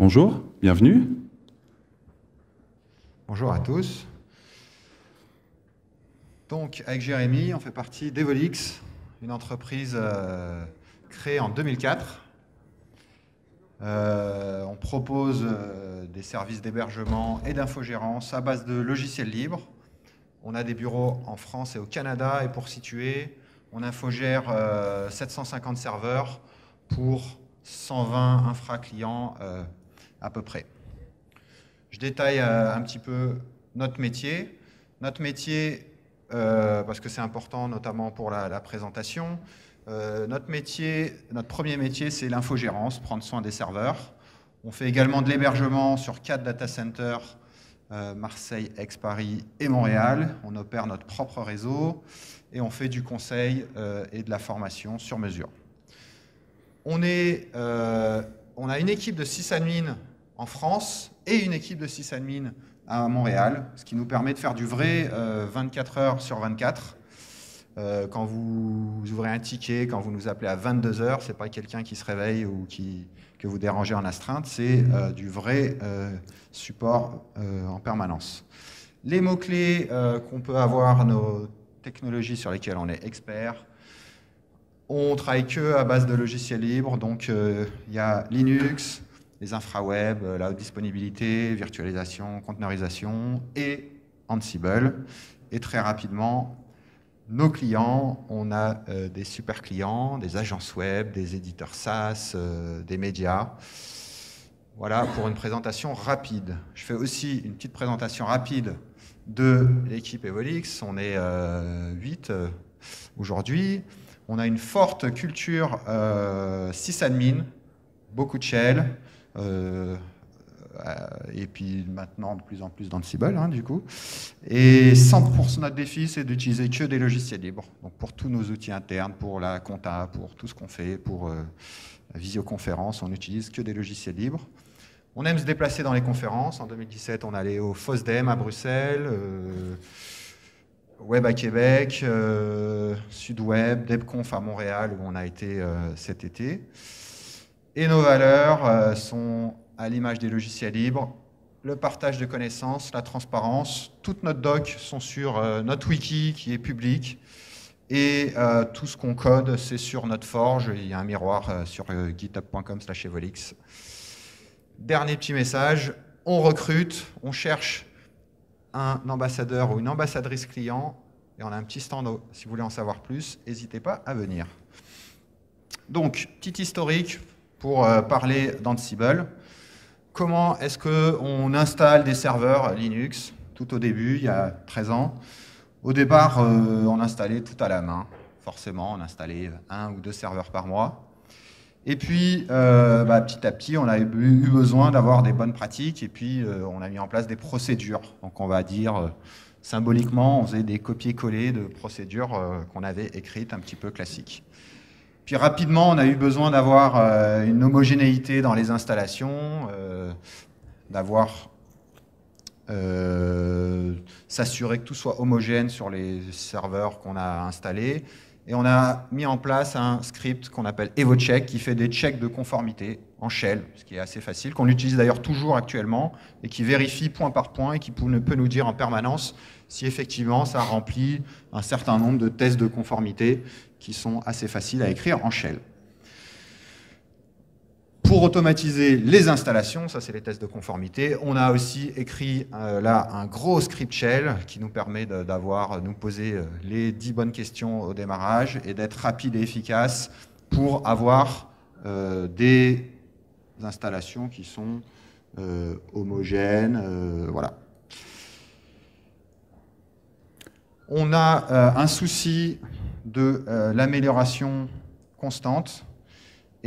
Bonjour, bienvenue. Bonjour à tous. Donc, avec Jérémy, on fait partie d'Evolix, une entreprise créée en 2004. On propose des services d'hébergement et d'infogérance à base de logiciels libres. On a des bureaux en France et au Canada. Et pour situer, on infogère 750 serveurs pour 120 infra-clients à peu près. Je détaille un petit peu notre métier. Notre métier, parce que c'est important notamment pour la présentation, notre premier métier, c'est l'infogérance, prendre soin des serveurs. On fait également de l'hébergement sur 4 data centers, Marseille, Aix, Paris et Montréal. On opère notre propre réseau et on fait du conseil et de la formation sur mesure. On a une équipe de sysadmin en France et une équipe de sysadmin à Montréal, ce qui nous permet de faire du vrai 24 heures sur 24. Quand vous ouvrez un ticket, quand vous nous appelez à 22 heures, ce n'est pas quelqu'un qui se réveille ou que vous dérangez en astreinte, c'est du vrai support en permanence. Les mots-clés qu'on peut avoir, nos technologies sur lesquelles on est expert, on travaille que à base de logiciels libres, donc il y a Linux, les infraweb, la haute disponibilité, virtualisation, conteneurisation et Ansible. Et très rapidement, nos clients, on a des super clients, des agences web, des éditeurs SaaS, des médias. Voilà pour une présentation rapide. Je fais aussi une petite présentation rapide de l'équipe Evolix. On est 8 aujourd'hui. On a une forte culture sysadmin, beaucoup de shell. Et puis maintenant de plus en plus d'Ansible du coup. Et 100% de notre défi, c'est d'utiliser que des logiciels libres. Donc pour tous nos outils internes, pour la compta, pour tout ce qu'on fait, pour la visioconférence, on n'utilise que des logiciels libres. On aime se déplacer dans les conférences. En 2017, on allait au FOSDEM à Bruxelles, Web à Québec, SudWeb, DebConf à Montréal où on a été cet été. Et nos valeurs sont à l'image des logiciels libres, le partage de connaissances, la transparence. Toutes nos docs sont sur notre wiki qui est public et tout ce qu'on code, c'est sur notre forge. Il y a un miroir sur github.com/evolix. Dernier petit message, on recrute, on cherche un ambassadeur ou une ambassadrice client et on a un petit stand. Si vous voulez en savoir plus, n'hésitez pas à venir. Donc, petit historique pour parler d'Ansible. Comment est-ce qu'on installe des serveurs Linux tout au début, il y a 13 ans? Au départ, on installait tout à la main. Forcément, on installait 1 ou 2 serveurs par mois. Et puis, petit à petit, on a eu besoin d'avoir des bonnes pratiques et puis on a mis en place des procédures. Donc, on va dire, symboliquement, on faisait des copier-coller de procédures qu'on avait écrites un petit peu classiques. Puis rapidement, on a eu besoin d'avoir une homogénéité dans les installations, d'avoir s'assurer que tout soit homogène sur les serveurs qu'on a installés. Et on a mis en place un script qu'on appelle EvoCheck qui fait des checks de conformité en shell, ce qui est assez facile, qu'on utilise d'ailleurs toujours actuellement et qui vérifie point par point et qui peut nous dire en permanence si effectivement ça remplit un certain nombre de tests de conformité qui sont assez faciles à écrire en shell. Pour automatiser les installations, ça c'est les tests de conformité, on a aussi écrit là un gros script shell qui nous permet nous poser les 10 bonnes questions au démarrage et d'être rapide et efficace pour avoir des installations qui sont homogènes. Voilà. On a un souci de l'amélioration constante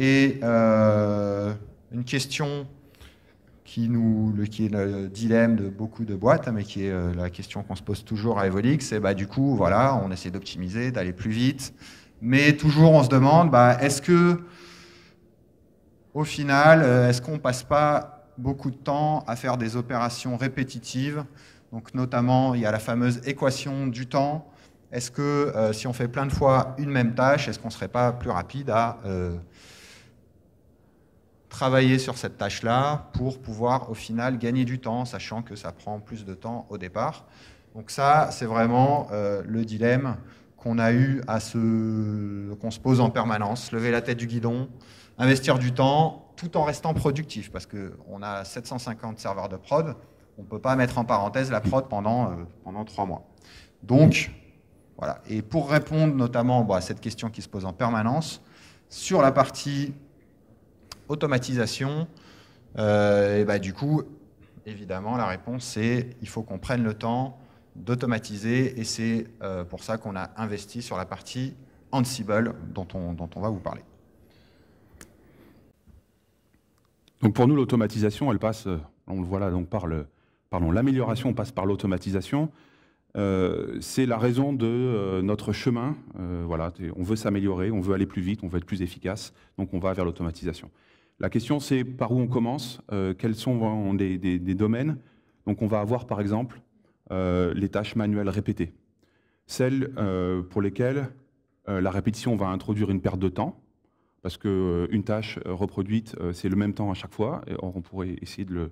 et une question qui est le dilemme de beaucoup de boîtes, mais qui est la question qu'on se pose toujours à Evolix, c'est du coup, voilà, on essaie d'optimiser, d'aller plus vite, mais toujours on se demande, est-ce que, au final, est-ce qu'on ne passe pas beaucoup de temps à faire des opérations répétitives? Donc notamment, il y a la fameuse équation du temps. Est-ce que si on fait plein de fois une même tâche, est-ce qu'on ne serait pas plus rapide à travailler sur cette tâche-là pour pouvoir au final gagner du temps, sachant que ça prend plus de temps au départ. Donc ça, c'est vraiment le dilemme qu'on a eu qu'on se pose en permanence, lever la tête du guidon, investir du temps, tout en restant productif, parce qu'on a 750 serveurs de prod, on ne peut pas mettre en parenthèse la prod pendant 3 mois. Donc, voilà. Et pour répondre notamment à cette question qui se pose en permanence, sur la partie automatisation, du coup, évidemment, la réponse, c'est il faut qu'on prenne le temps d'automatiser, et c'est pour ça qu'on a investi sur la partie Ansible dont on va vous parler. Donc pour nous, l'automatisation, elle passe, on le voit là, donc l'amélioration passe par l'automatisation. C'est la raison de notre chemin. Voilà, on veut s'améliorer, on veut aller plus vite, on veut être plus efficace, donc on va vers l'automatisation. La question, c'est par où on commence, quels sont des domaines. Donc on va avoir par exemple les tâches manuelles répétées, celles pour lesquelles la répétition va introduire une perte de temps, parce qu'une tâche reproduite, c'est le même temps à chaque fois, et on pourrait essayer de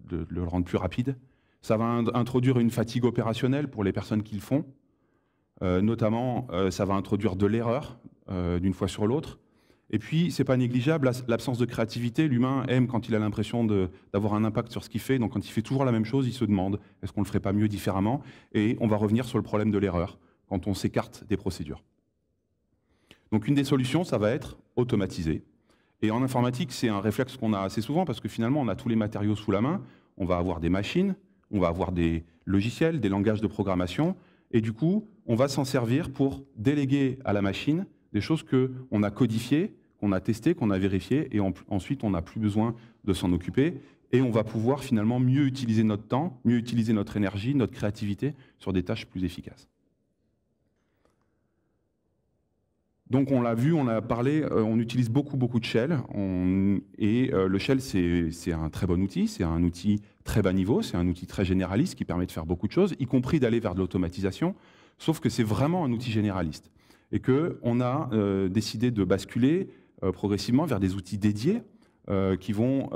le rendre plus rapide. Ça va introduire une fatigue opérationnelle pour les personnes qui le font. Notamment, ça va introduire de l'erreur d'une fois sur l'autre. Et puis, ce n'est pas négligeable, l'absence de créativité. L'humain aime quand il a l'impression d'avoir un impact sur ce qu'il fait. Donc, quand il fait toujours la même chose, il se demande, est-ce qu'on ne le ferait pas mieux différemment? Et on va revenir sur le problème de l'erreur, quand on s'écarte des procédures. Donc, une des solutions, ça va être automatiser. Et en informatique, c'est un réflexe qu'on a assez souvent, parce que finalement, on a tous les matériaux sous la main. On va avoir des machines, on va avoir des logiciels, des langages de programmation, et du coup, on va s'en servir pour déléguer à la machine des choses qu'on a codifiées, qu'on a testées, qu'on a vérifiées, et ensuite, on n'a plus besoin de s'en occuper, et on va pouvoir finalement mieux utiliser notre temps, mieux utiliser notre énergie, notre créativité sur des tâches plus efficaces. Donc on l'a vu, on a parlé, on utilise beaucoup de shell, le shell c'est un très bon outil, c'est un outil très bas niveau, c'est un outil très généraliste qui permet de faire beaucoup de choses, y compris d'aller vers de l'automatisation, sauf que c'est vraiment un outil généraliste et qu'on a décidé de basculer progressivement vers des outils dédiés qui vont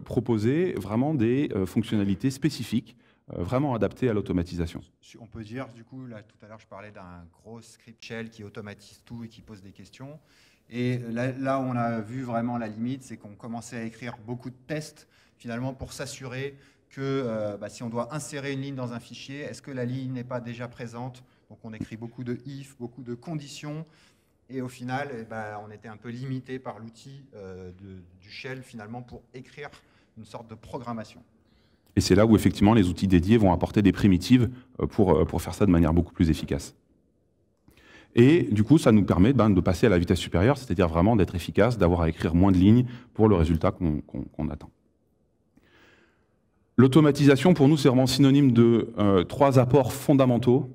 proposer vraiment des fonctionnalités spécifiques vraiment adapté à l'automatisation. On peut dire, du coup, là, tout à l'heure, je parlais d'un gros script shell qui automatise tout et qui pose des questions. Et là où on a vu vraiment la limite, c'est qu'on commençait à écrire beaucoup de tests, finalement, pour s'assurer que si on doit insérer une ligne dans un fichier, est-ce que la ligne n'est pas déjà présente? Donc, on écrit beaucoup de if, beaucoup de conditions. Et au final, on était un peu limité par l'outil du shell, finalement, pour écrire une sorte de programmation. Et c'est là où effectivement les outils dédiés vont apporter des primitives pour faire ça de manière beaucoup plus efficace. Et du coup, ça nous permet de passer à la vitesse supérieure, c'est-à-dire vraiment d'être efficace, d'avoir à écrire moins de lignes pour le résultat qu'on attend. L'automatisation, pour nous, c'est vraiment synonyme de 3 apports fondamentaux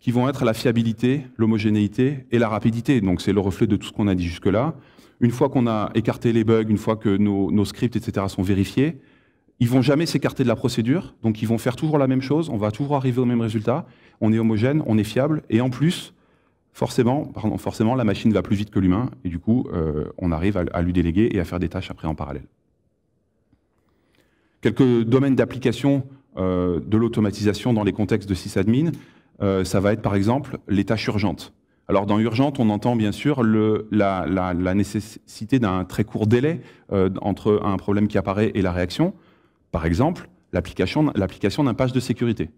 qui vont être la fiabilité, l'homogénéité et la rapidité. Donc c'est le reflet de tout ce qu'on a dit jusque-là. Une fois qu'on a écarté les bugs, une fois que nos scripts, etc. sont vérifiés, ils ne vont jamais s'écarter de la procédure, donc ils vont faire toujours la même chose, on va toujours arriver au même résultat, on est homogène, on est fiable, et en plus, forcément la machine va plus vite que l'humain, et du coup, on arrive à lui déléguer et à faire des tâches après en parallèle. Quelques domaines d'application de l'automatisation dans les contextes de sysadmin, ça va être par exemple les tâches urgentes. Alors dans urgente, on entend bien sûr la nécessité d'un très court délai entre un problème qui apparaît et la réaction. Par exemple, l'application d'un patch de sécurité.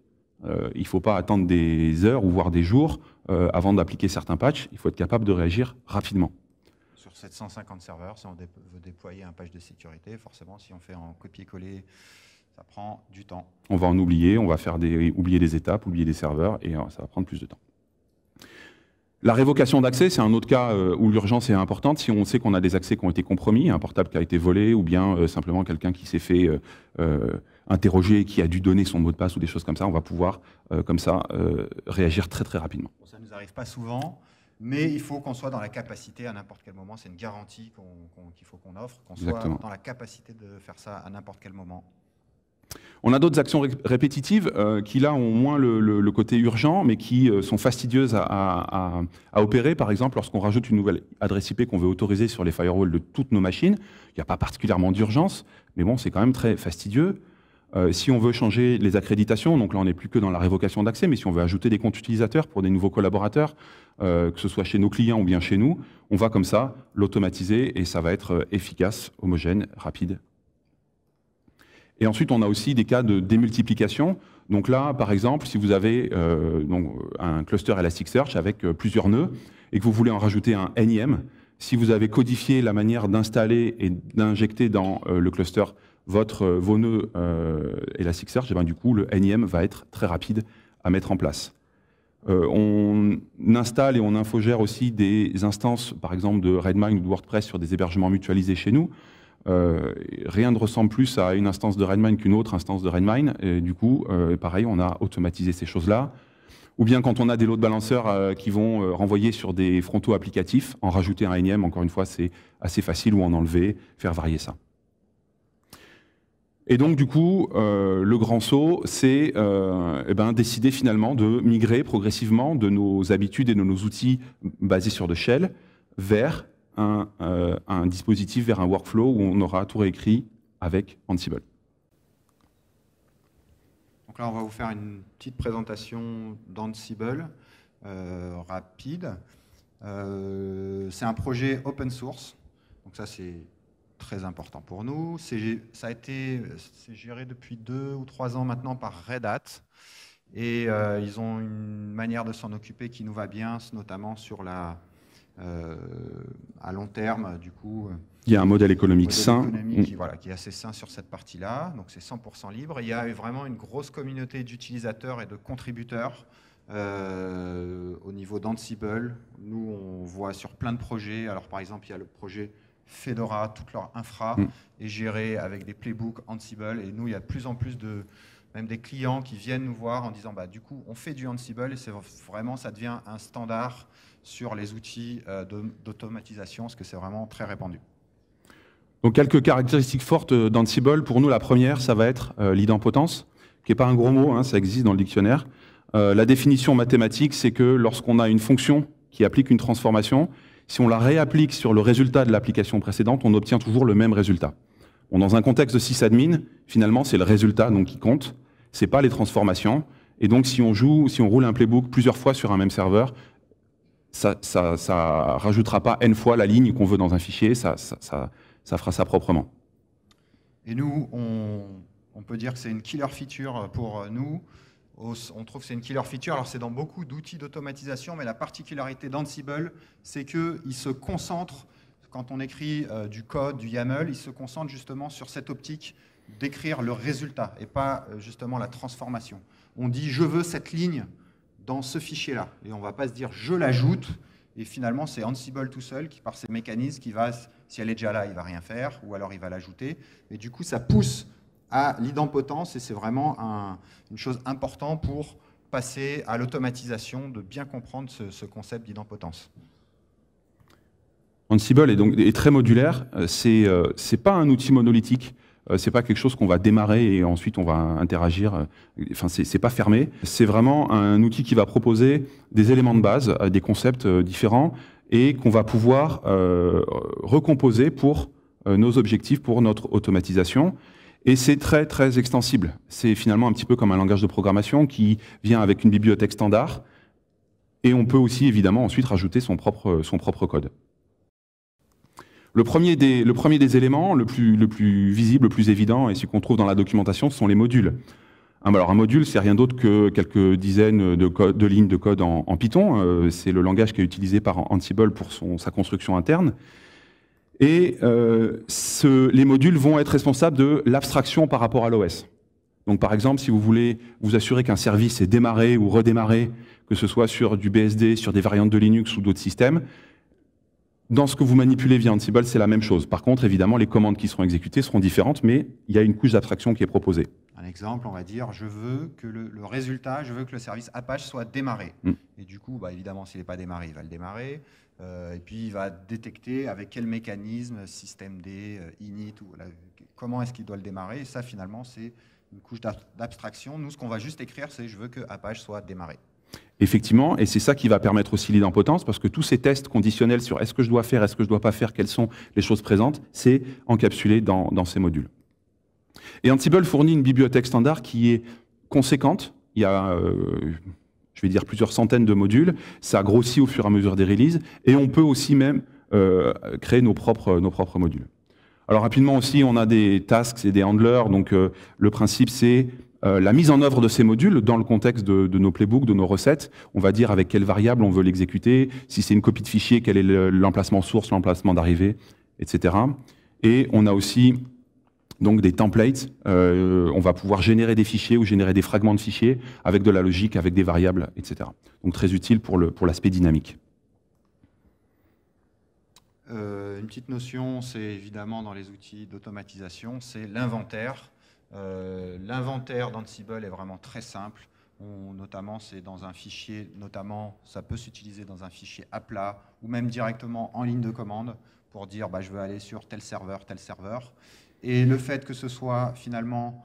Il ne faut pas attendre des heures ou voire des jours avant d'appliquer certains patchs. Il faut être capable de réagir rapidement. Sur 750 serveurs, si on veut déployer un patch de sécurité, forcément, si on fait en copier-coller, ça prend du temps. On va en oublier, on va faire oublier des étapes, oublier des serveurs, et ça va prendre plus de temps. La révocation d'accès, c'est un autre cas où l'urgence est importante. Si on sait qu'on a des accès qui ont été compromis, un portable qui a été volé, ou bien simplement quelqu'un qui s'est fait interroger, qui a dû donner son mot de passe ou des choses comme ça, on va pouvoir comme ça réagir très rapidement. Bon, ça ne nous arrive pas souvent, mais il faut qu'on soit dans la capacité à n'importe quel moment. C'est une garantie qu'il faut qu'on offre, qu'on soit dans la capacité de faire ça à n'importe quel moment. On a d'autres actions répétitives qui, là, ont moins le côté urgent, mais qui sont fastidieuses à opérer. Par exemple, lorsqu'on rajoute une nouvelle adresse IP qu'on veut autoriser sur les firewalls de toutes nos machines, il n'y a pas particulièrement d'urgence, mais bon, c'est quand même très fastidieux. Si on veut changer les accréditations, donc là, on n'est plus que dans la révocation d'accès, mais si on veut ajouter des comptes utilisateurs pour des nouveaux collaborateurs, que ce soit chez nos clients ou bien chez nous, on va comme ça l'automatiser et ça va être efficace, homogène, rapide. Et ensuite, on a aussi des cas de démultiplication. Donc là, par exemple, si vous avez donc un cluster Elasticsearch avec plusieurs nœuds et que vous voulez en rajouter un énième, si vous avez codifié la manière d'installer et d'injecter dans le cluster vos nœuds Elasticsearch, et bien du coup, le énième va être très rapide à mettre en place. On installe et on infogère aussi des instances, par exemple, de Redmine ou de WordPress sur des hébergements mutualisés chez nous. Rien ne ressemble plus à une instance de Redmine qu'une autre instance de Redmine. Et du coup, pareil, on a automatisé ces choses-là. Ou bien quand on a des load balancers qui vont renvoyer sur des frontaux applicatifs, en rajouter un énième, encore une fois, c'est assez facile, ou en enlever, faire varier ça. Et donc, du coup, le grand saut, c'est décider finalement de migrer progressivement de nos habitudes et de nos outils basés sur de shell vers un dispositif, vers un workflow où on aura tout réécrit avec Ansible. Donc là, on va vous faire une petite présentation d'Ansible rapide. C'est un projet open source, donc ça c'est très important pour nous. C'est géré depuis 2 ou 3 ans maintenant par Red Hat. Et ils ont une manière de s'en occuper qui nous va bien, notamment sur à long terme, du coup. Il y a un modèle économique sain. Qui est assez sain sur cette partie-là. Donc c'est 100% libre. Il y a vraiment une grosse communauté d'utilisateurs et de contributeurs au niveau d'Ansible. Nous, on voit sur plein de projets. Alors par exemple, il y a le projet Fedora, toute leur infra est gérée avec des playbooks Ansible. Et nous, il y a de plus en plus même des clients qui viennent nous voir en disant du coup, on fait du Ansible et c'est vraiment, ça devient un standard sur les outils d'automatisation, parce que c'est vraiment très répandu. Donc quelques caractéristiques fortes d'Ansible. Pour nous, la première, ça va être l'idempotence, qui n'est pas un gros mot, hein, ça existe dans le dictionnaire. La définition mathématique, c'est que lorsqu'on a une fonction qui applique une transformation, si on la réapplique sur le résultat de l'application précédente, on obtient toujours le même résultat. Bon, dans un contexte de sysadmin, finalement, c'est le résultat donc, qui compte, ce n'est pas les transformations. Et donc, si on roule un playbook plusieurs fois sur un même serveur, ça rajoutera pas n fois la ligne qu'on veut dans un fichier, ça fera ça proprement. Et nous, on peut dire que c'est une killer feature pour nous. On trouve que c'est une killer feature. Alors, c'est dans beaucoup d'outils d'automatisation, mais la particularité d'Ansible, c'est qu'il se concentre, quand on écrit du code, du YAML, il se concentre justement sur cette optique d'écrire le résultat et pas justement la transformation. On dit « je veux cette ligne dans ce fichier-là ». Et on ne va pas se dire « je l'ajoute ». Et finalement, c'est Ansible tout seul qui, par ses mécanismes, qui va, si elle est déjà là, il ne va rien faire, ou alors il va l'ajouter. Et du coup, ça pousse à l'idempotence, et c'est vraiment une chose importante pour passer à l'automatisation, de bien comprendre ce concept d'idempotence. Ansible est très modulaire, c'est pas un outil monolithique, c'est pas quelque chose qu'on va démarrer et ensuite on va interagir, enfin c'est pas fermé, c'est vraiment un outil qui va proposer des éléments de base, des concepts différents et qu'on va pouvoir recomposer pour nos objectifs, pour notre automatisation. Et c'est très, très extensible. C'est finalement un petit peu comme un langage de programmation qui vient avec une bibliothèque standard. Et on peut aussi, évidemment, ensuite rajouter son propre code. Le premier des éléments, le plus visible, le plus évident, et ce qu'on trouve dans la documentation, ce sont les modules. Alors, un module, c'est rien d'autre que quelques dizaines de lignes de code en Python. C'est le langage qui est utilisé par Ansible pour sa construction interne. Et les modules vont être responsables de l'abstraction par rapport à l'OS. Donc par exemple, si vous voulez vous assurer qu'un service est démarré ou redémarré, que ce soit sur du BSD, sur des variantes de Linux ou d'autres systèmes, dans ce que vous manipulez via Ansible, c'est la même chose. Par contre, évidemment, les commandes qui seront exécutées seront différentes, mais il y a une couche d'abstraction qui est proposée. Un exemple, on va dire, je veux que le résultat, je veux que le service Apache soit démarré. Et du coup, évidemment, s'il n'est pas démarré, il va le démarrer. Et puis, il va détecter avec quel mécanisme, système D, init, comment est-ce qu'il doit le démarrer. Et ça, finalement, c'est une couche d'abstraction. Nous, ce qu'on va juste écrire, c'est « je veux que Apache soit démarré ». Effectivement, et c'est ça qui va permettre aussi l'idempotence, parce que tous ces tests conditionnels sur est-ce que je dois faire, est-ce que je dois pas faire, quelles sont les choses présentes, c'est encapsulé dans ces modules. Et Ansible fournit une bibliothèque standard qui est conséquente. Il y a, je vais dire, plusieurs centaines de modules. Ça grossit au fur et à mesure des releases, et on peut aussi même créer nos propres modules. Alors rapidement aussi, on a des tasks et des handlers, donc le principe c'est la mise en œuvre de ces modules dans le contexte de nos playbooks, de nos recettes. On va dire avec quelle variable on veut l'exécuter, si c'est une copie de fichier, quel est l'emplacement source, l'emplacement d'arrivée, etc. Et on a aussi donc des templates. On va pouvoir générer des fichiers ou générer des fragments de fichiers avec de la logique, avec des variables, etc. Donc très utile pour l'aspect dynamique. Une petite notion, c'est évidemment dans les outils d'automatisation, c'est l'inventaire. L'inventaire d'Ansible est vraiment très simple. Notamment, c'est dans un fichier, ça peut s'utiliser dans un fichier à plat ou même directement en ligne de commande pour dire je veux aller sur tel serveur, tel serveur. Et le fait que ce soit finalement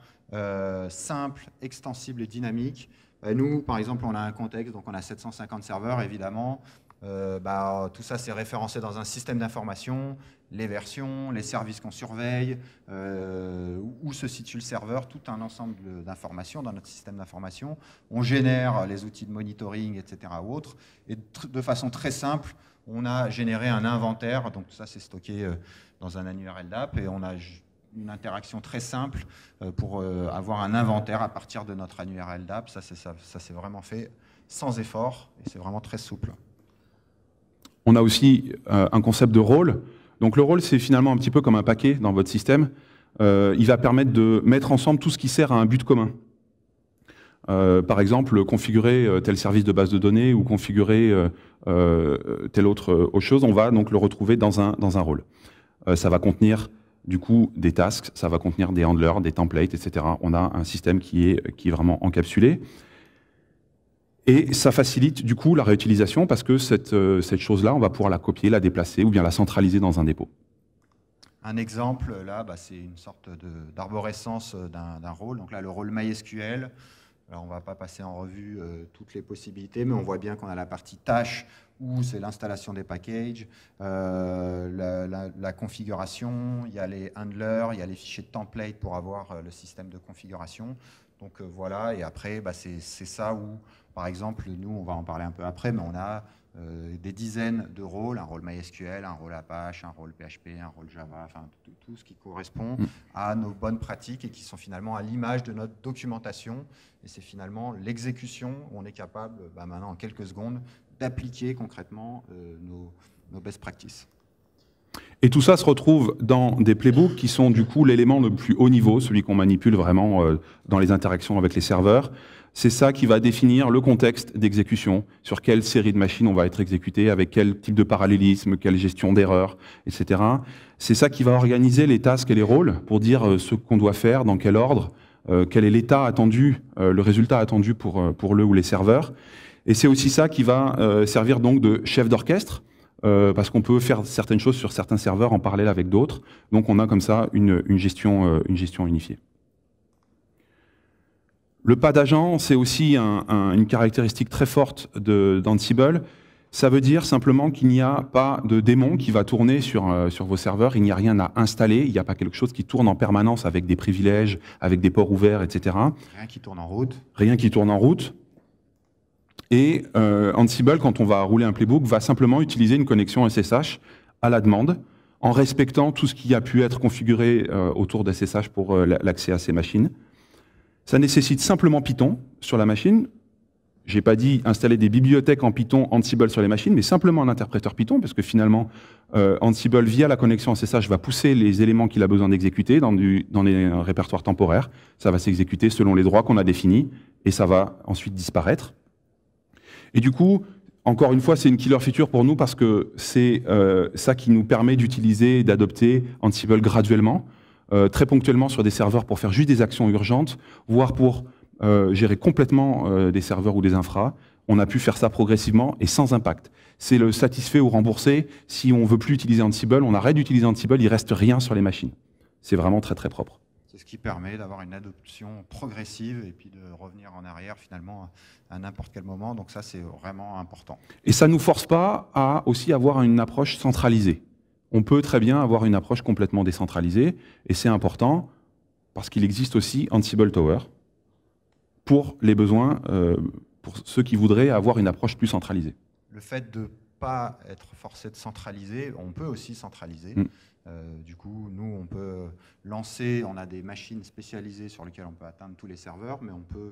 simple, extensible et dynamique, nous, par exemple, on a un contexte, donc on a 750 serveurs, évidemment. Tout ça, c'est référencé dans un système d'information, les versions, les services qu'on surveille, où se situe le serveur, tout un ensemble d'informations dans notre système d'information. On génère les outils de monitoring, etc. ou autres. Et de façon très simple, on a généré un inventaire. Donc tout ça, c'est stocké dans un URL d'app. Et on a une interaction très simple pour avoir un inventaire à partir de notre URL d'app. Ça c'est vraiment fait sans effort et c'est vraiment très souple. On a aussi un concept de rôle. Donc le rôle, c'est finalement un petit peu comme un paquet dans votre système. Il va permettre de mettre ensemble tout ce qui sert à un but commun. Par exemple, configurer tel service de base de données ou configurer telle autre chose, on va donc le retrouver dans un rôle. Ça va contenir du coup des tasks, ça va contenir des handlers, des templates, etc. On a un système qui est vraiment encapsulé. Et ça facilite du coup la réutilisation parce que cette chose-là, on va pouvoir la copier, la déplacer ou bien la centraliser dans un dépôt. Un exemple, là, c'est une sorte d'arborescence d'un rôle. Donc là, le rôle MySQL. Alors, on ne va pas passer en revue toutes les possibilités, mais on voit bien qu'on a la partie tâche où c'est l'installation des packages, la configuration, il y a les handlers, il y a les fichiers de template pour avoir le système de configuration. Donc voilà, et après, c'est ça où, par exemple, nous, on va en parler un peu après, mais on a des dizaines de rôles, un rôle MySQL, un rôle Apache, un rôle PHP, un rôle Java, enfin tout ce qui correspond à nos bonnes pratiques et qui sont finalement à l'image de notre documentation. Et c'est finalement l'exécution où on est capable, maintenant en quelques secondes, d'appliquer concrètement nos best practices. Et tout ça se retrouve dans des playbooks qui sont du coup l'élément le plus haut niveau, celui qu'on manipule vraiment dans les interactions avec les serveurs. C'est ça qui va définir le contexte d'exécution, sur quelle série de machines on va être exécuté, avec quel type de parallélisme, quelle gestion d'erreurs, etc. C'est ça qui va organiser les tasks et les rôles pour dire ce qu'on doit faire, dans quel ordre, quel est l'état attendu, le résultat attendu pour le ou les serveurs. Et c'est aussi ça qui va servir donc de chef d'orchestre, parce qu'on peut faire certaines choses sur certains serveurs en parallèle avec d'autres. Donc on a comme ça une gestion unifiée. Le pas d'agent, c'est aussi une caractéristique très forte d'Ansible. Ça veut dire simplement qu'il n'y a pas de démon qui va tourner sur vos serveurs, il n'y a rien à installer, il n'y a pas quelque chose qui tourne en permanence avec des privilèges, avec des ports ouverts, etc. Rien qui tourne en route. Rien qui tourne en route. Et Ansible, quand on va rouler un playbook, va simplement utiliser une connexion SSH à la demande, en respectant tout ce qui a pu être configuré autour d'SSH pour l'accès à ces machines. Ça nécessite simplement Python sur la machine. Je n'ai pas dit installer des bibliothèques en Python Ansible sur les machines, mais simplement un interpréteur Python, parce que finalement, Ansible, via la connexion SSH, va pousser les éléments qu'il a besoin d'exécuter dans les répertoires temporaires. Ça va s'exécuter selon les droits qu'on a définis, et ça va ensuite disparaître. Et du coup, encore une fois, c'est une killer feature pour nous, parce que c'est ça qui nous permet d'utiliser et d'adopter Ansible graduellement, très ponctuellement sur des serveurs pour faire juste des actions urgentes, voire pour gérer complètement des serveurs ou des infras. On a pu faire ça progressivement et sans impact. C'est le satisfait ou remboursé. Si on ne veut plus utiliser Ansible, on arrête d'utiliser Ansible, il ne reste rien sur les machines. C'est vraiment très très propre. C'est ce qui permet d'avoir une adoption progressive et puis de revenir en arrière finalement à n'importe quel moment. Donc ça, c'est vraiment important. Et ça ne nous force pas à aussi avoir une approche centralisée. On peut très bien avoir une approche complètement décentralisée, et c'est important parce qu'il existe aussi Ansible Tower pour les besoins, pour ceux qui voudraient avoir une approche plus centralisée. Le fait de ne pas être forcé de centraliser, on peut aussi centraliser. Du coup, nous, on peut lancer, on a des machines spécialisées sur lesquelles on peut atteindre tous les serveurs, mais on peut,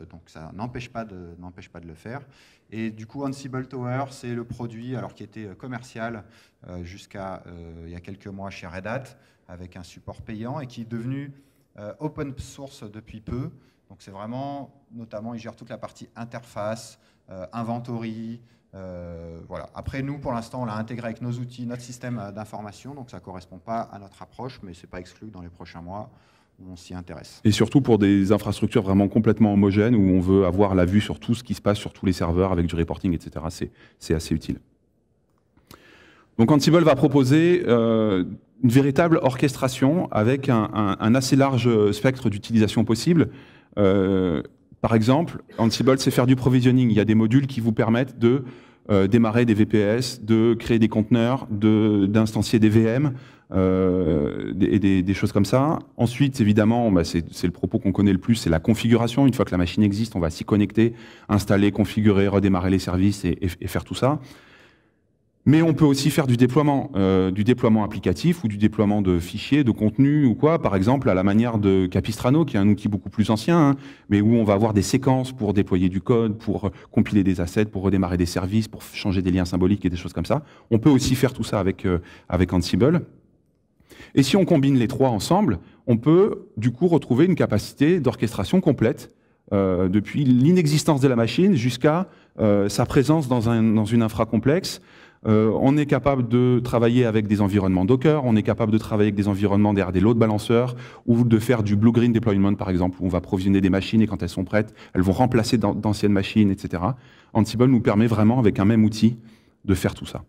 donc ça n'empêche pas de le faire. Et du coup, Ansible Tower, c'est le produit alors qui était commercial jusqu'à il y a quelques mois chez Red Hat, avec un support payant, et qui est devenu open source depuis peu. Donc c'est vraiment, notamment, il gère toute la partie interface, inventory. Voilà. Après, nous, pour l'instant, on l'a intégré avec nos outils, notre système d'information, donc ça ne correspond pas à notre approche, mais ce n'est pas exclu que dans les prochains mois, on s'y intéresse. Et surtout pour des infrastructures vraiment complètement homogènes, où on veut avoir la vue sur tout ce qui se passe sur tous les serveurs, avec du reporting, etc. C'est assez utile. Donc Ansible va proposer une véritable orchestration avec un assez large spectre d'utilisation possible. Par exemple, Ansible sait faire du provisioning. Il y a des modules qui vous permettent de démarrer des VPS, de créer des conteneurs, d'instancier des VM, et des choses comme ça. Ensuite, évidemment, bah, c'est le propos qu'on connaît le plus, c'est la configuration. Une fois que la machine existe, on va s'y connecter, installer, configurer, redémarrer les services et faire tout ça. Mais on peut aussi faire du déploiement applicatif ou du déploiement de fichiers, de contenu ou quoi, par exemple à la manière de Capistrano, qui est un outil beaucoup plus ancien, hein, mais où on va avoir des séquences pour déployer du code, pour compiler des assets, pour redémarrer des services, pour changer des liens symboliques et des choses comme ça. On peut aussi faire tout ça avec Ansible. Et si on combine les trois ensemble, on peut du coup retrouver une capacité d'orchestration complète, depuis l'inexistence de la machine jusqu'à sa présence dans une infra complexe. On est capable de travailler avec des environnements Docker, on est capable de travailler avec des environnements derrière des load balancers, ou de faire du blue-green deployment par exemple, où on va provisionner des machines et quand elles sont prêtes, elles vont remplacer d'anciennes machines, etc. Ansible nous permet vraiment, avec un même outil, de faire tout ça.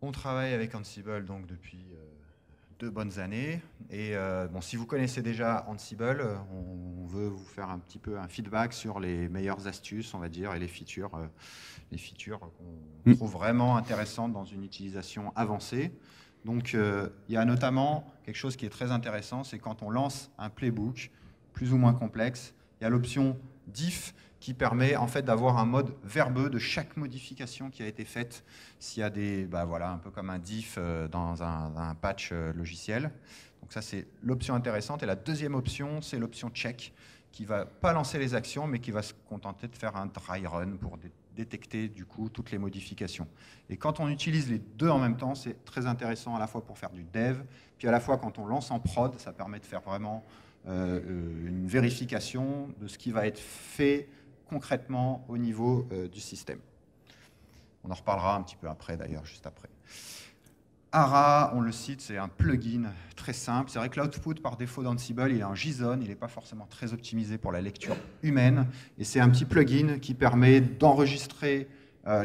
On travaille avec Ansible donc depuis 2 bonnes années. Et bon, si vous connaissez déjà Ansible, on veut vous faire un petit peu un feedback sur les meilleures astuces, on va dire, et les features qu'on trouve vraiment intéressantes dans une utilisation avancée. Donc, il y a notamment quelque chose qui est très intéressant, c'est quand on lance un playbook plus ou moins complexe, il y a l'option diff qui permet en fait d'avoir un mode verbeux de chaque modification qui a été faite. S'il y a des, voilà, un peu comme un diff dans un patch logiciel. Donc ça, c'est l'option intéressante. Et la deuxième option, c'est l'option check, qui ne va pas lancer les actions, mais qui va se contenter de faire un dry run pour détecter du coup toutes les modifications. Et quand on utilise les deux en même temps, c'est très intéressant à la fois pour faire du dev, puis à la fois quand on lance en prod, ça permet de faire vraiment une vérification de ce qui va être fait concrètement au niveau du système. On en reparlera un petit peu après, d'ailleurs, juste après. Ara, on le cite, c'est un plugin très simple. C'est vrai que l'output par défaut d'Ansible, il est en JSON, il n'est pas forcément très optimisé pour la lecture humaine. Et c'est un petit plugin qui permet d'enregistrer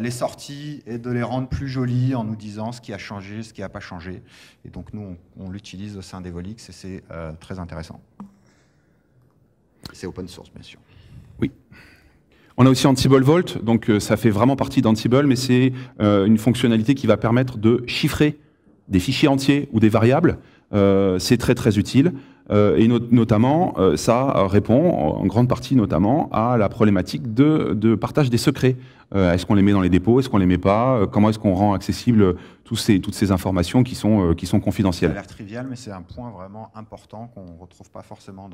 les sorties et de les rendre plus jolies en nous disant ce qui a changé, ce qui n'a pas changé. Et donc nous, on l'utilise au sein d'Evolix et c'est très intéressant. C'est open source, bien sûr. Oui. On a aussi Ansible Vault, donc ça fait vraiment partie d'Ansible, mais c'est une fonctionnalité qui va permettre de chiffrer des fichiers entiers ou des variables. C'est très très utile. Et notamment, ça répond en grande partie notamment à la problématique de partage des secrets. Est-ce qu'on les met dans les dépôts, est-ce qu'on les met pas? Comment est-ce qu'on rend accessible toutes ces informations qui sont confidentielles? Ça a l'air trivial, mais c'est un point vraiment important qu'on ne retrouve pas forcément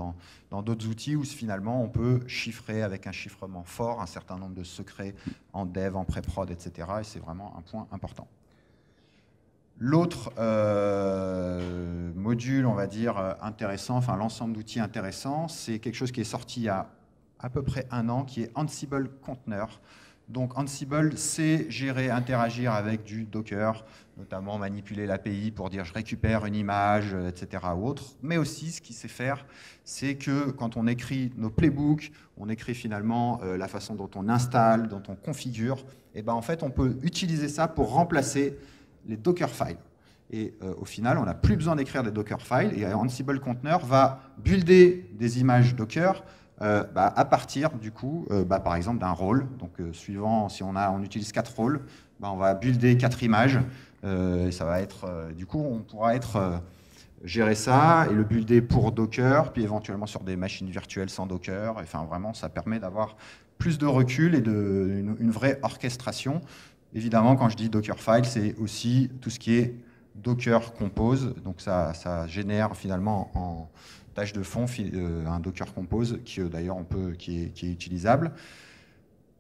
dans d'autres outils où finalement on peut chiffrer avec un chiffrement fort un certain nombre de secrets en dev, en pré-prod, etc. Et c'est vraiment un point important. L'autre module, on va dire, intéressant, enfin l'ensemble d'outils intéressants, c'est quelque chose qui est sorti il y a à peu près 1 an, qui est Ansible Container. Donc Ansible sait gérer, interagir avec du Docker, notamment manipuler l'API pour dire je récupère une image, etc. ou autre. Mais aussi, ce qu'il sait faire, c'est que quand on écrit nos playbooks, on écrit finalement la façon dont on installe, dont on configure, et ben en fait, on peut utiliser ça pour remplacer les Docker files. Et au final, on n'a plus besoin d'écrire des Dockerfiles et Ansible Container va builder des images Docker à partir, du coup, par exemple, d'un rôle. Donc, suivant, si on utilise 4 rôles, on va builder 4 images. Et ça va être, du coup, on pourra gérer ça et le builder pour Docker, puis éventuellement sur des machines virtuelles sans Docker. Enfin, vraiment, ça permet d'avoir plus de recul et une vraie orchestration. Évidemment, quand je dis Dockerfile, c'est aussi tout ce qui est Docker Compose, donc ça génère finalement en tâche de fond un Docker Compose qui d'ailleurs qui est utilisable.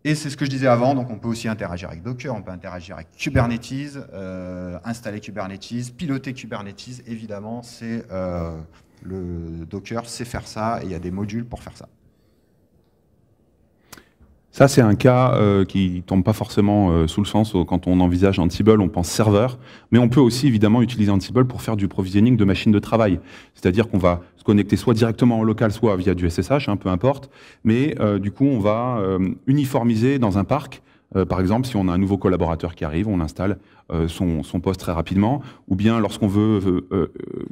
Et c'est ce que je disais avant, donc on peut aussi interagir avec Docker, on peut interagir avec Kubernetes, installer Kubernetes, piloter Kubernetes, évidemment, le Docker sait faire ça et il y a des modules pour faire ça. Ça, c'est un cas qui ne tombe pas forcément sous le sens. Quand on envisage Ansible, on pense serveur, mais on peut aussi évidemment utiliser Ansible pour faire du provisioning de machines de travail. C'est-à-dire qu'on va se connecter soit directement en local, soit via du SSH, peu importe, mais du coup, on va uniformiser dans un parc. Par exemple, si on a un nouveau collaborateur qui arrive, on installe son poste très rapidement, ou bien lorsqu'on veut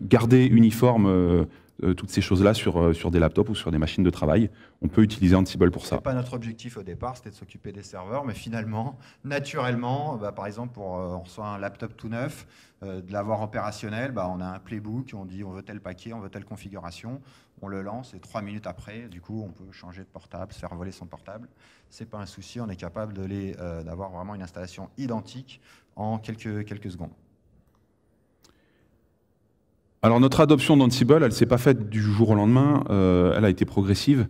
garder uniforme toutes ces choses-là sur des laptops ou sur des machines de travail. On peut utiliser Ansible pour ça. Ce n'est pas notre objectif au départ, c'était de s'occuper des serveurs, mais finalement, naturellement, par exemple, on reçoit un laptop tout neuf, de l'avoir opérationnel, on a un playbook, on dit on veut tel paquet, on veut telle configuration, on le lance et 3 minutes après, du coup, on peut changer de portable, se faire voler son portable. Ce n'est pas un souci, on est capable d'avoir vraiment une installation identique en quelques secondes. Alors notre adoption d'Ansible, elle ne s'est pas faite du jour au lendemain, elle a été progressive.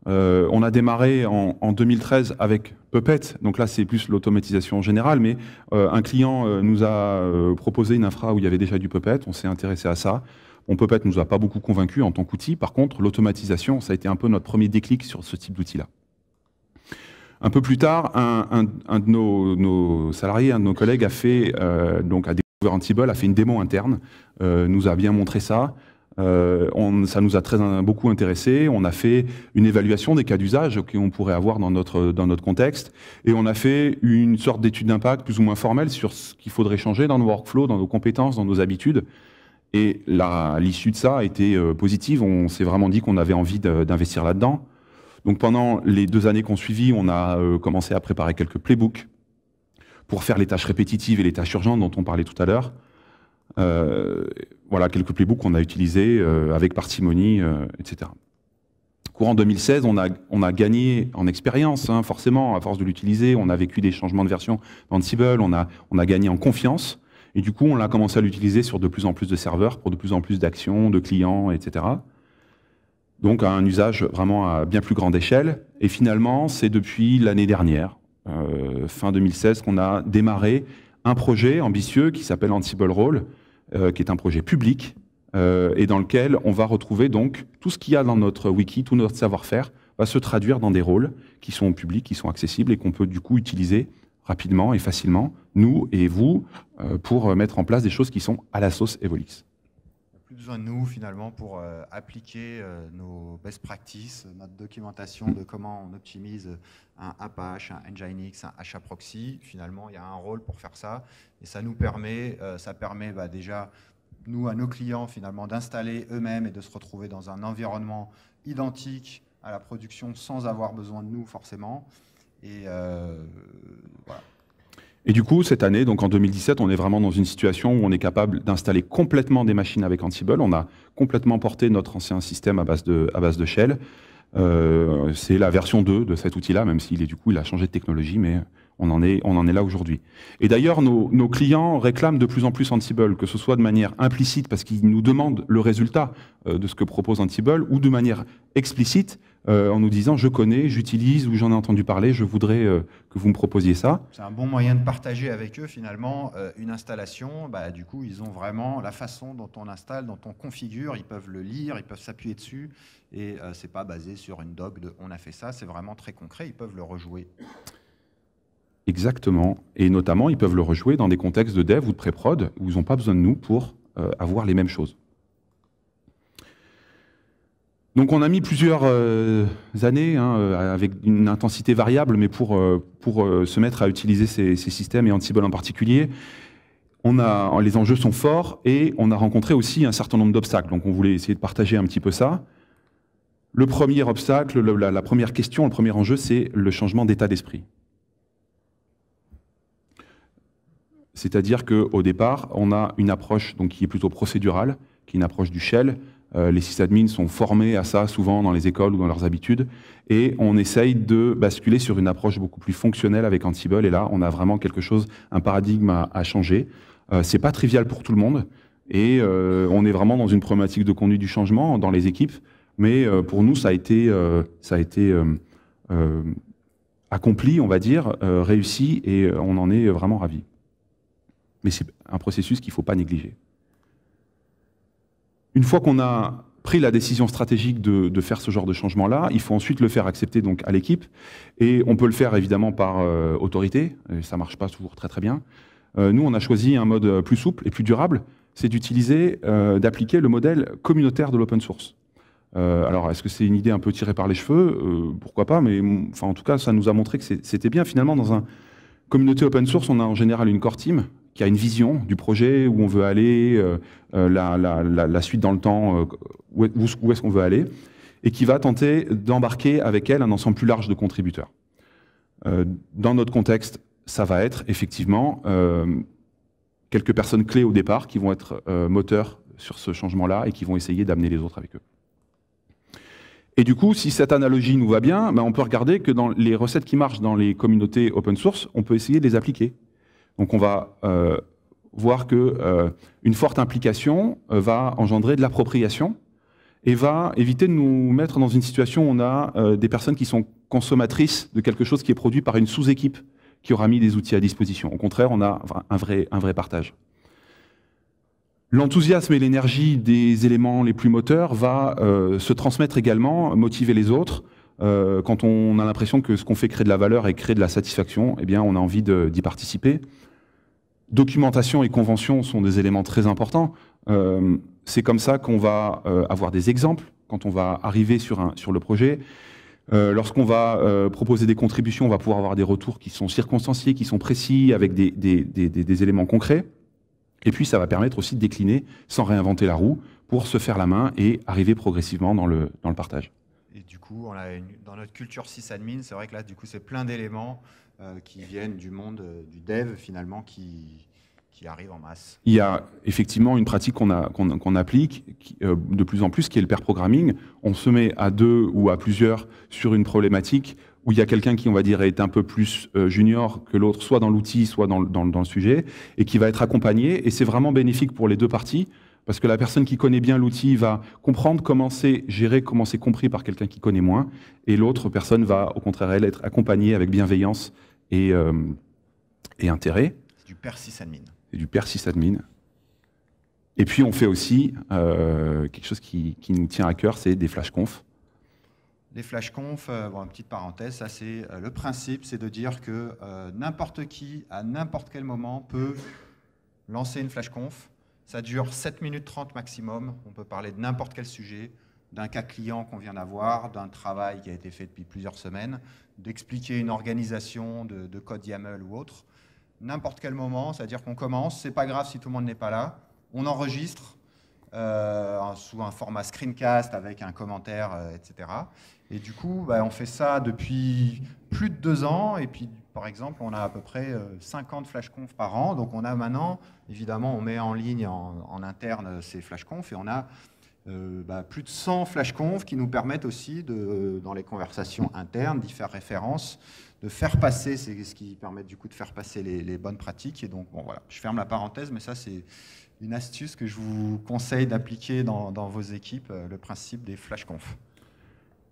On a démarré en 2013 avec Puppet, donc là c'est plus l'automatisation générale, mais un client nous a proposé une infra où il y avait déjà du Puppet, on s'est intéressé à ça. Bon, Puppet ne nous a pas beaucoup convaincus en tant qu'outil, par contre l'automatisation, ça a été un peu notre premier déclic sur ce type d'outil-là. Un peu plus tard, un de nos salariés, un de nos collègues a découvert Ansible, a fait une démo interne, nous a bien montré ça. Ça nous a beaucoup intéressé. On a fait une évaluation des cas d'usage qu'on pourrait avoir dans notre contexte, et on a fait une sorte d'étude d'impact plus ou moins formelle sur ce qu'il faudrait changer dans nos workflows, dans nos compétences, dans nos habitudes. Et l'issue de ça a été positive. On s'est vraiment dit qu'on avait envie d'investir là-dedans. Donc pendant les 2 années qu'on suivit, on a commencé à préparer quelques playbooks pour faire les tâches répétitives et les tâches urgentes dont on parlait tout à l'heure. Voilà quelques playbooks qu'on a utilisés avec parcimonie, etc. Courant 2016, on a gagné en expérience, forcément, à force de l'utiliser. On a vécu des changements de version d'Ansible, on a gagné en confiance. Et du coup, on a commencé à l'utiliser sur de plus en plus de serveurs, pour de plus en plus d'actions, de clients, etc. Donc, à un usage vraiment à bien plus grande échelle. Et finalement, c'est depuis l'année dernière, fin 2016, qu'on a démarré un projet ambitieux qui s'appelle Ansible Role, qui est un projet public, et dans lequel on va retrouver donc tout ce qu'il y a dans notre wiki, tout notre savoir-faire, va se traduire dans des rôles qui sont publics, qui sont accessibles et qu'on peut du coup utiliser rapidement et facilement, nous et vous, pour mettre en place des choses qui sont à la sauce Evolix. Plus besoin de nous finalement pour appliquer nos best practices, notre documentation de comment on optimise un Apache, un Nginx, un HAProxy. Finalement, il y a un rôle pour faire ça et ça nous permet, déjà nous à nos clients finalement d'installer eux-mêmes et de se retrouver dans un environnement identique à la production sans avoir besoin de nous forcément. Et voilà. Et du coup, cette année, donc en 2017, on est vraiment dans une situation où on est capable d'installer complètement des machines avec Ansible. On a complètement porté notre ancien système à base de shell. C'est la version 2 de cet outil-là, même s'il il a changé de technologie, mais on en est là aujourd'hui. Et d'ailleurs, nos clients réclament de plus en plus Ansible, que ce soit de manière implicite, parce qu'ils nous demandent le résultat de ce que propose Ansible, ou de manière explicite, en nous disant « je connais, j'utilise ou j'en ai entendu parler, je voudrais que vous me proposiez ça ». C'est un bon moyen de partager avec eux finalement une installation. Du coup, ils ont vraiment la façon dont on installe, dont on configure, ils peuvent le lire, ils peuvent s'appuyer dessus et c'est pas basé sur une doc de « on a fait ça », c'est vraiment très concret, ils peuvent le rejouer. Exactement, et notamment ils peuvent le rejouer dans des contextes de dev ou de pré-prod où ils n'ont pas besoin de nous pour avoir les mêmes choses. Donc on a mis plusieurs années, avec une intensité variable, mais pour se mettre à utiliser ces systèmes, et Ansible en particulier. Les enjeux sont forts et on a rencontré aussi un certain nombre d'obstacles. Donc on voulait essayer de partager un petit peu ça. Le premier obstacle, la première question, le premier enjeu, c'est le changement d'état d'esprit. C'est-à-dire qu'au départ, on a une approche donc, qui est plutôt procédurale, qui est une approche du shell. Les sysadmins sont formés à ça souvent dans les écoles ou dans leurs habitudes. Et on essaye de basculer sur une approche beaucoup plus fonctionnelle avec Ansible. Et là, on a vraiment quelque chose, un paradigme à changer. C'est pas trivial pour tout le monde. Et on est vraiment dans une problématique de conduite du changement dans les équipes. Mais pour nous, ça a été accompli, on va dire, réussi. Et on en est vraiment ravis. Mais c'est un processus qu'il ne faut pas négliger. Une fois qu'on a pris la décision stratégique de faire ce genre de changement-là, il faut ensuite le faire accepter donc, à l'équipe. Et on peut le faire évidemment par autorité. Et ça ne marche pas toujours très très bien. Nous, on a choisi un mode plus souple et plus durable. C'est d'appliquer le modèle communautaire de l'open source. Alors, est-ce que c'est une idée un peu tirée par les cheveux? Pourquoi pas, mais enfin, en tout cas, ça nous a montré que c'était bien. Finalement, dans une communauté open source, on a en général une core team qui a une vision du projet, où on veut aller, la suite dans le temps, où est-ce qu'on veut aller, et qui va tenter d'embarquer avec elle un ensemble plus large de contributeurs. Dans notre contexte, ça va être effectivement quelques personnes clés au départ qui vont être moteurs sur ce changement-là et qui vont essayer d'amener les autres avec eux. Et du coup, si cette analogie nous va bien, ben on peut regarder que dans les recettes qui marchent dans les communautés open source, on peut essayer de les appliquer. Donc on va voir qu'une forte implication va engendrer de l'appropriation et va éviter de nous mettre dans une situation où on a des personnes qui sont consommatrices de quelque chose qui est produit par une sous-équipe qui aura mis des outils à disposition. Au contraire, on a un vrai partage. L'enthousiasme et l'énergie des éléments les plus moteurs va se transmettre également, motiver les autres. Quand on a l'impression que ce qu'on fait crée de la valeur et crée de la satisfaction, eh bien, on a envie d'y participer. Documentation et convention sont des éléments très importants. C'est comme ça qu'on va avoir des exemples quand on va arriver sur le projet. Lorsqu'on va proposer des contributions, on va pouvoir avoir des retours qui sont circonstanciés, qui sont précis, avec des éléments concrets. Et puis, ça va permettre aussi de décliner sans réinventer la roue pour se faire la main et arriver progressivement dans le partage. Et du coup, dans notre culture sysadmin, c'est vrai que là, du coup, c'est plein d'éléments qui viennent du monde du dev, finalement, qui arrivent en masse. Il y a effectivement une pratique qu'on applique de plus en plus, qui est le pair programming. On se met à deux ou à plusieurs sur une problématique où il y a quelqu'un qui, on va dire, est un peu plus junior que l'autre, soit dans l'outil, soit dans le sujet, et qui va être accompagné. Et c'est vraiment bénéfique pour les deux parties, parce que la personne qui connaît bien l'outil va comprendre comment c'est géré, comment c'est compris par quelqu'un qui connaît moins, et l'autre personne va, au contraire, elle, être accompagnée avec bienveillance et intérêt. C'est du pair sysadmin. C'est du pair sysadmin. Et puis, on fait aussi quelque chose qui nous tient à cœur, c'est des flash conf. Les flash conf, une petite parenthèse, ça c'est le principe, c'est de dire que n'importe qui, à n'importe quel moment, peut lancer une flash conf. Ça dure 7 minutes 30 maximum. On peut parler de n'importe quel sujet, d'un cas client qu'on vient d'avoir, d'un travail qui a été fait depuis plusieurs semaines, d'expliquer une organisation de code YAML ou autre. N'importe quel moment, c'est-à-dire qu'on commence, c'est pas grave si tout le monde n'est pas là, on enregistre sous un format screencast avec un commentaire, etc. Et du coup, on fait ça depuis plus de 2 ans. Et puis, par exemple, on a à peu près 50 flashconf par an. Donc, on a maintenant, évidemment, on met en ligne en interne ces flashconf. Et on a plus de 100 flashconf qui nous permettent aussi, dans les conversations internes, d'y faire référence, de faire passer, c'est ce qui permet du coup de faire passer les bonnes pratiques. Et donc, bon, voilà, je ferme la parenthèse, mais ça, c'est une astuce que je vous conseille d'appliquer dans vos équipes, le principe des flashconf.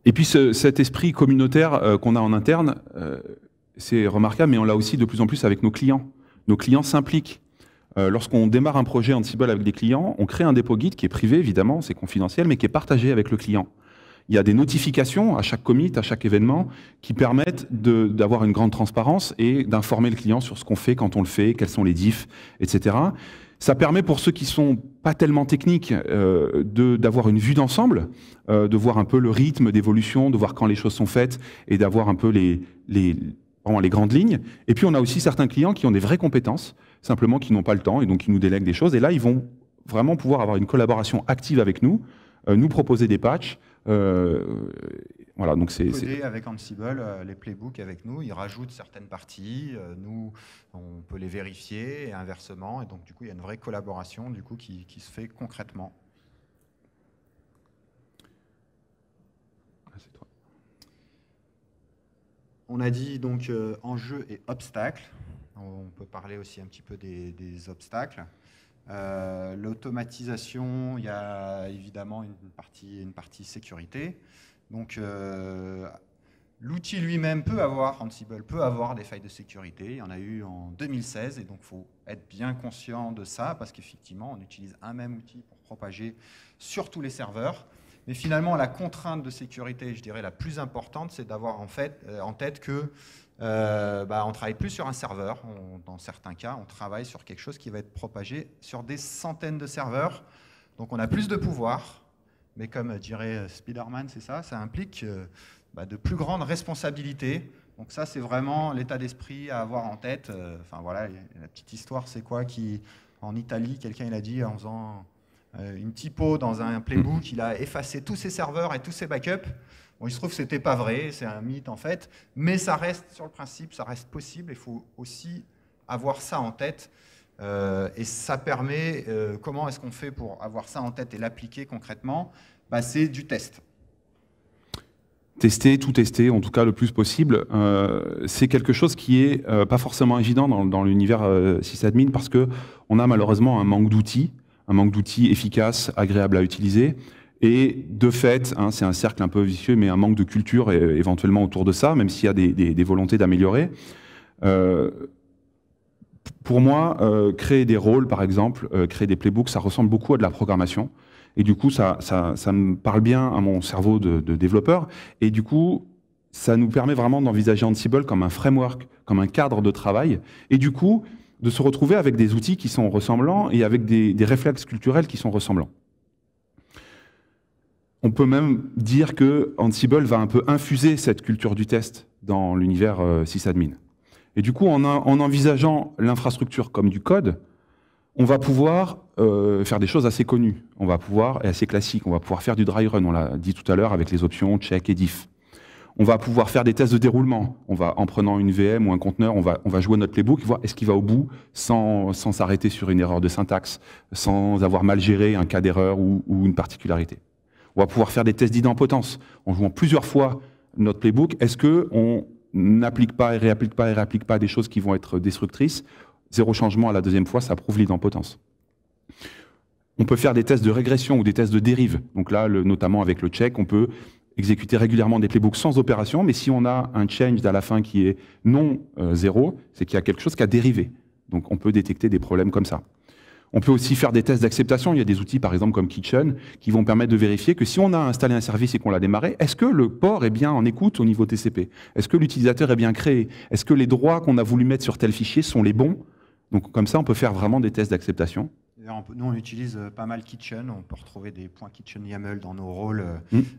Et puis cet esprit communautaire qu'on a en interne, c'est remarquable, mais on l'a aussi de plus en plus avec nos clients. Nos clients s'impliquent. Lorsqu'on démarre un projet Ansible avec des clients, on crée un dépôt guide qui est privé, évidemment, c'est confidentiel, mais qui est partagé avec le client. Il y a des notifications à chaque commit, à chaque événement, qui permettent d'avoir une grande transparence et d'informer le client sur ce qu'on fait, quand on le fait, quels sont les diffs, etc. Ça permet pour ceux qui sont pas tellement techniques d'avoir une vue d'ensemble, de voir un peu le rythme d'évolution, de voir quand les choses sont faites et d'avoir un peu vraiment les grandes lignes. Et puis on a aussi certains clients qui ont des vraies compétences simplement qui n'ont pas le temps et donc qui nous délèguent des choses. Et là, ils vont vraiment pouvoir avoir une collaboration active avec nous, nous proposer des patchs. Voilà, donc coder avec Ansible les playbooks avec nous, ils rajoutent certaines parties, nous on peut les vérifier et inversement, et donc du coup il y a une vraie collaboration du coup qui se fait concrètement. On a dit donc enjeux et obstacles. On peut parler aussi un petit peu des obstacles. L'automatisation, il y a évidemment une partie sécurité. Donc, l'outil lui-même peut avoir, Ansible peut avoir des failles de sécurité. Il y en a eu en 2016, et donc il faut être bien conscient de ça, parce qu'effectivement, on utilise un même outil pour propager sur tous les serveurs. Mais finalement, la contrainte de sécurité, je dirais la plus importante, c'est d'avoir en tête que on ne travaille plus sur un serveur. Dans certains cas, on travaille sur quelque chose qui va être propagé sur des centaines de serveurs. Donc on a plus de pouvoir, mais comme dirait Spider-Man, c'est ça, ça implique de plus grandes responsabilités. Donc ça, c'est vraiment l'état d'esprit à avoir en tête. Enfin voilà, la petite histoire, c'est quoi en Italie, quelqu'un il a dit en faisant une typo dans un playbook, il a effacé tous ses serveurs et tous ses backups. Bon, il se trouve que ce n'était pas vrai, c'est un mythe en fait, mais ça reste sur le principe, ça reste possible. Il faut aussi avoir ça en tête. Et ça permet, comment est-ce qu'on fait pour avoir ça en tête et l'appliquer concrètement? C'est du test. Tout tester, en tout cas le plus possible. C'est quelque chose qui est pas forcément évident dans l'univers sysadmin parce qu'on a malheureusement un manque d'outils efficaces, agréables à utiliser. Et de fait, c'est un cercle un peu vicieux, mais un manque de culture éventuellement autour de ça, même s'il y a des volontés d'améliorer. Pour moi, créer des rôles, par exemple, créer des playbooks, ça ressemble beaucoup à de la programmation. Et du coup, ça me parle bien à mon cerveau de développeur. Et du coup, ça nous permet vraiment d'envisager Ansible comme un framework, comme un cadre de travail. Et du coup, de se retrouver avec des outils qui sont ressemblants et avec des réflexes culturels qui sont ressemblants. On peut même dire que Ansible va un peu infuser cette culture du test dans l'univers sysadmin. Et du coup, en envisageant l'infrastructure comme du code, on va pouvoir faire des choses assez connues, et assez classiques. On va pouvoir faire du dry run, on l'a dit tout à l'heure, avec les options check et diff. On va pouvoir faire des tests de déroulement. En prenant une VM ou un conteneur, on va jouer notre playbook, voir est-ce qu'il va au bout sans s'arrêter sur une erreur de syntaxe, sans avoir mal géré un cas d'erreur ou une particularité. On va pouvoir faire des tests d'idempotence. En jouant plusieurs fois notre playbook, est-ce qu'on n'applique pas et réapplique pas des choses qui vont être destructrices? Zéro changement à la deuxième fois, ça prouve l'idempotence. On peut faire des tests de régression ou des tests de dérive. Donc là, notamment avec le check, on peut exécuter régulièrement des playbooks sans opération, mais si on a un change à la fin qui est non zéro, c'est qu'il y a quelque chose qui a dérivé. Donc on peut détecter des problèmes comme ça. On peut aussi faire des tests d'acceptation. Il y a des outils, par exemple, comme Kitchen, qui vont permettre de vérifier que si on a installé un service et qu'on l'a démarré, est-ce que le port est bien en écoute au niveau TCP? Est-ce que l'utilisateur est bien créé? Est-ce que les droits qu'on a voulu mettre sur tel fichier sont les bons? Donc, comme ça, on peut faire vraiment des tests d'acceptation. Nous, on utilise pas mal Kitchen. On peut retrouver des points Kitchen YAML dans nos rôles,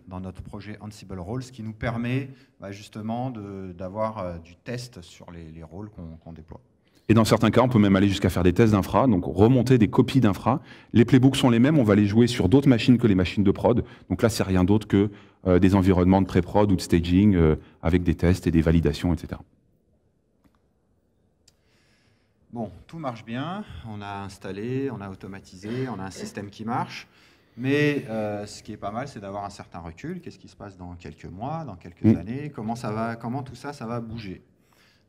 dans notre projet Ansible Roles, ce qui nous permet justement d'avoir du test sur les rôles qu'on déploie. Et dans certains cas, on peut même aller jusqu'à faire des tests d'infra, donc remonter des copies d'infra. Les playbooks sont les mêmes, on va les jouer sur d'autres machines que les machines de prod. Donc là, c'est rien d'autre que des environnements de pré-prod ou de staging avec des tests et des validations, etc. Bon, tout marche bien. On a installé, on a automatisé, on a un système qui marche. Mais ce qui est pas mal, c'est d'avoir un certain recul. Qu'est-ce qui se passe dans quelques mois, dans quelques années? Comment tout ça va bouger?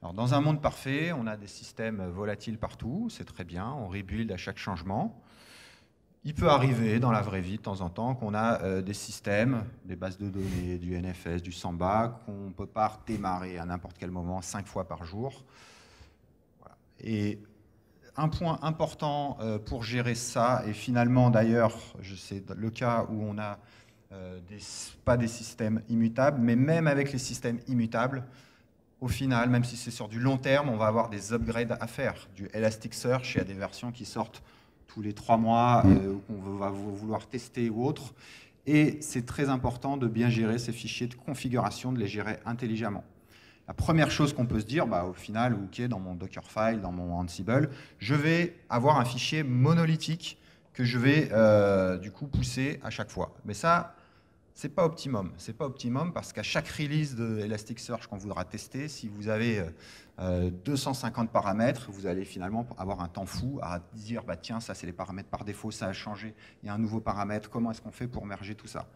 Alors, dans un monde parfait, on a des systèmes volatiles partout, c'est très bien, on rebuild à chaque changement. Il peut arriver dans la vraie vie de temps en temps qu'on a des systèmes, des bases de données, du NFS, du Samba, qu'on ne peut pas redémarrer à n'importe quel moment, 5 fois par jour. Voilà. Et un point important pour gérer ça, et finalement d'ailleurs, c'est le cas où on a pas des systèmes immutables, mais même avec les systèmes immutables, au final, même si c'est sur du long terme, on va avoir des upgrades à faire. Du Elasticsearch, il y a des versions qui sortent tous les 3 mois, qu'on va vouloir tester ou autre. Et c'est très important de bien gérer ces fichiers de configuration, de les gérer intelligemment. La première chose qu'on peut se dire, au final, OK, dans mon Dockerfile, dans mon Ansible, je vais avoir un fichier monolithique que je vais du coup pousser à chaque fois. Mais ça, c'est pas optimum. C'est pas optimum parce qu'à chaque release de Elasticsearch qu'on voudra tester, si vous avez 250 paramètres, vous allez finalement avoir un temps fou à dire tiens, ça c'est les paramètres par défaut, ça a changé, il y a un nouveau paramètre, comment est-ce qu'on fait pour merger tout ça?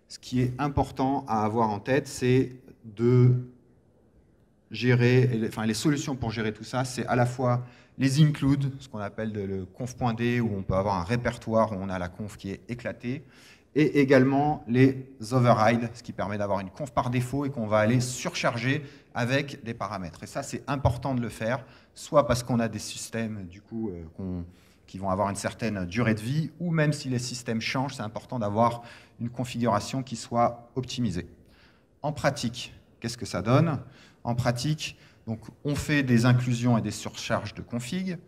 Ce qui est important à avoir en tête, c'est de gérer, les solutions pour gérer tout ça, c'est à la fois les include, ce qu'on appelle le conf.d, où on peut avoir un répertoire où on a la conf qui est éclatée, et également les overrides, ce qui permet d'avoir une conf par défaut et qu'on va aller surcharger avec des paramètres. Et ça, c'est important de le faire, soit parce qu'on a des systèmes du coup, qui vont avoir une certaine durée de vie, ou même si les systèmes changent, c'est important d'avoir une configuration qui soit optimisée. En pratique, qu'est-ce que ça donne? En pratique, donc, on fait des inclusions et des surcharges de config.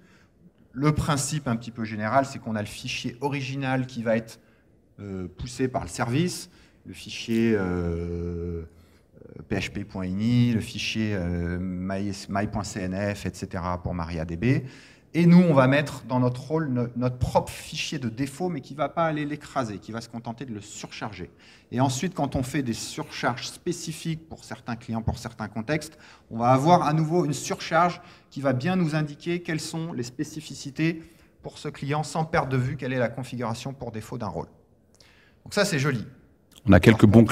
Le principe un petit peu général, c'est qu'on a le fichier original qui va être poussé par le service, le fichier php.ini, le fichier my.cnf, etc. pour MariaDB. Et nous, on va mettre dans notre rôle notre propre fichier de défaut, mais qui ne va pas aller l'écraser, qui va se contenter de le surcharger. Et ensuite, quand on fait des surcharges spécifiques pour certains clients, pour certains contextes, on va avoir à nouveau une surcharge qui va bien nous indiquer quelles sont les spécificités pour ce client, sans perdre de vue quelle est la configuration pour défaut d'un rôle. Donc ça, c'est joli. On a quelques bons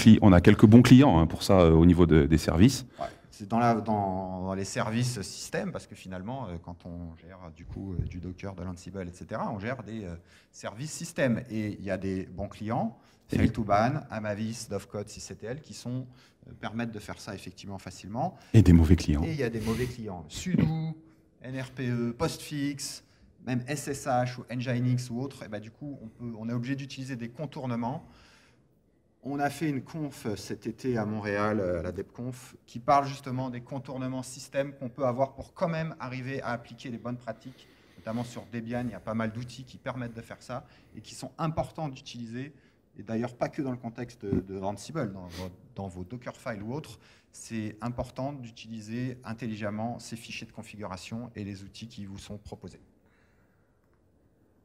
clients pour ça au niveau des services. Ouais. C'est dans les services système, parce que finalement, quand on gère du coup du Docker, de l'Ansible, etc., on gère des services système. Et il y a des bons clients, Fail2Ban, Amavis, Dovecot, sysctl, qui permettent de faire ça effectivement facilement. Et des mauvais clients. Et il y a des mauvais clients. Sudo, NRPE, Postfix, même SSH ou Nginx ou autres. Et du coup, on est obligé d'utiliser des contournements. On a fait une conf cet été à Montréal, à la DebConf, qui parle justement des contournements système qu'on peut avoir pour quand même arriver à appliquer les bonnes pratiques. Notamment sur Debian, il y a pas mal d'outils qui permettent de faire ça et qui sont importants d'utiliser. Et d'ailleurs, pas que dans le contexte de Ansible, dans vos Dockerfiles ou autres, c'est important d'utiliser intelligemment ces fichiers de configuration et les outils qui vous sont proposés.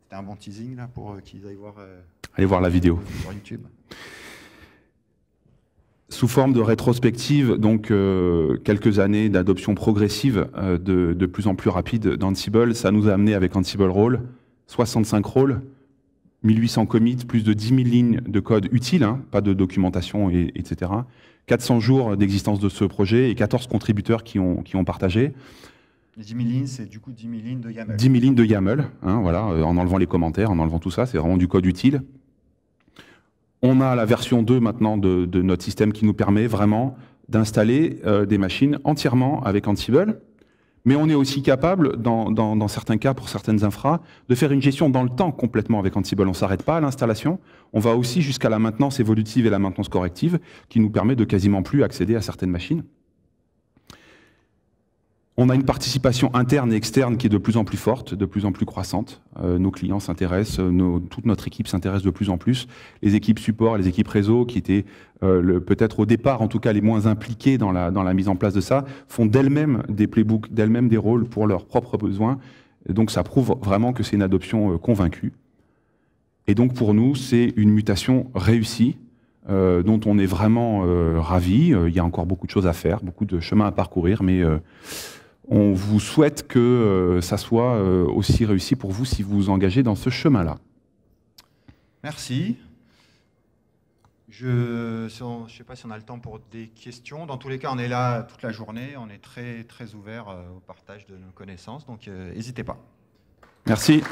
C'était un bon teasing là pour qu'ils aillent voir, allez voir la vidéo sur YouTube. Sous forme de rétrospective, donc quelques années d'adoption progressive de plus en plus rapide d'Ansible, ça nous a amené avec Ansible Role, 65 rôles, 1800 commits, plus de 10 000 lignes de code utile, pas de documentation, etc. 400 jours d'existence de ce projet et 14 contributeurs qui ont partagé. Les 10 000 lignes, c'est du coup 10 000 lignes de YAML. 10 000 lignes de YAML, voilà, en enlevant les commentaires, en enlevant tout ça, c'est vraiment du code utile. On a la version 2 maintenant de notre système qui nous permet vraiment d'installer des machines entièrement avec Ansible, mais on est aussi capable, dans certains cas, pour certaines infras, de faire une gestion dans le temps complètement avec Ansible. On ne s'arrête pas à l'installation, on va aussi jusqu'à la maintenance évolutive et la maintenance corrective, qui nous permet de quasiment plus accéder à certaines machines. On a une participation interne et externe qui est de plus en plus forte, de plus en plus croissante. Nos clients s'intéressent, toute notre équipe s'intéresse de plus en plus. Les équipes support, les équipes réseau, qui étaient peut-être au départ, en tout cas les moins impliquées dans la mise en place de ça, font d'elles-mêmes des playbooks, d'elles-mêmes des rôles pour leurs propres besoins. Et donc ça prouve vraiment que c'est une adoption convaincue. Et donc pour nous, c'est une mutation réussie, dont on est vraiment ravis. Il y a encore beaucoup de choses à faire, beaucoup de chemin à parcourir, mais on vous souhaite que ça soit aussi réussi pour vous si vous vous engagez dans ce chemin-là. Merci. Je ne sais pas si on a le temps pour des questions. Dans tous les cas, on est là toute la journée. On est très, très ouvert au partage de nos connaissances. Donc, n'hésitez pas. Merci.